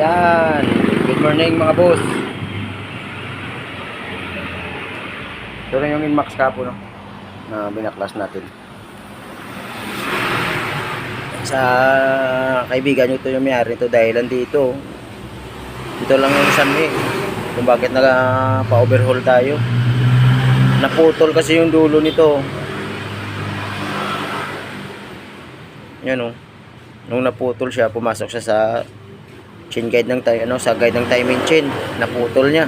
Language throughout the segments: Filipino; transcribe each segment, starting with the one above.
Ayan. Good morning mga boss. Ito na yung Inmax kapo, no? Na binaklas natin. Sa kaibigan nyo ito yung mayari nito dahil dito. Ito lang yung sanhi kung bakit pa-overhaul tayo. Naputol kasi yung dulo nito. Yan o. Nung naputol siya, pumasok siya sa chain guide ng sa guide ng timing chain. Naputol niya.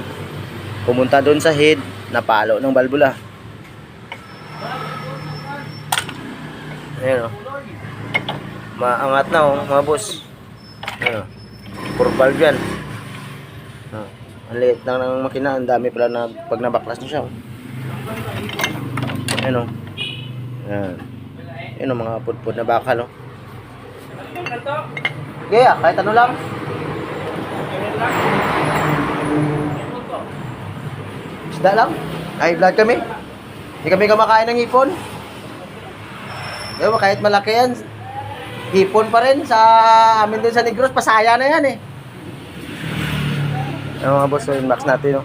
Pumunta doon sa head, napalo ng balbula. Ayan o. Maangat na o, mga boss. Ayan o. Pure valve yan. Ang liit lang ng makina. Ang dami pala na pag nabaklas na siya o. Ayan o. Ayan. Ayan o, mga pudpud na bakal o. Kaya, kahit ano lang. Isda lang. Ay, vlog kami. Hindi kami kumakain ng hipon. Diba, kahit malaki yan, hipon pa rin sa amin dun sa Negros. Pasaya na yan eh. Ano mga boss, yung max natin, no?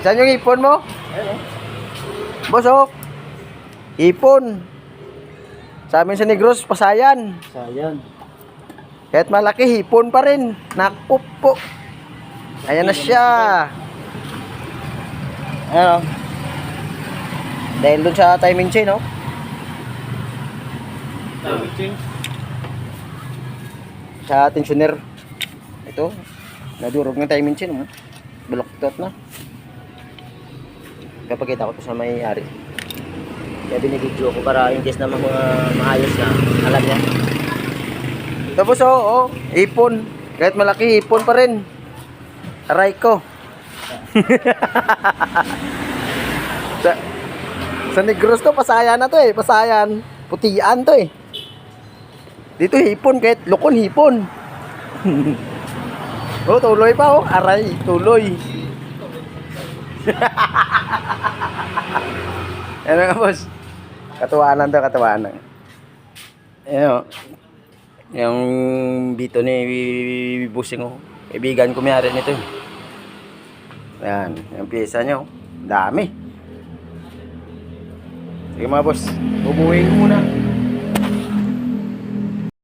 Saan yung hipon mo? Boss, oh. Hipon. Sa amin sa Negros, pasayan. Sayan. Kahit malaki, hipon pa rin. Nakpupo. Ayan na siya. Ayan o. Dahil dun sa timing chain, no? Sa tensioner. Ito. Nadurog ng timing chain, no? Baloktot na. Kapagkita ko ito sa may-ari. Kaya binibidyo ko para in case na maayos na. Alam niya. Tapos oo, ipon. Kahit malaki, ipon pa rin. Aray ko. sa Negros to, pasayan na to eh. Pasayan. Putian to eh. Dito hipon, kahit lukon hipon. Oh, tuloy pa oh. Aray, tuloy. Ano nga boss? Katuwanan to, katuwanan. Ayan o. Yung dito ni Busing o. Kaibigan ko mayari nito. Ayan. Yung pyesa nyo. Dami. Sige mga boss. Bubuhin ko muna.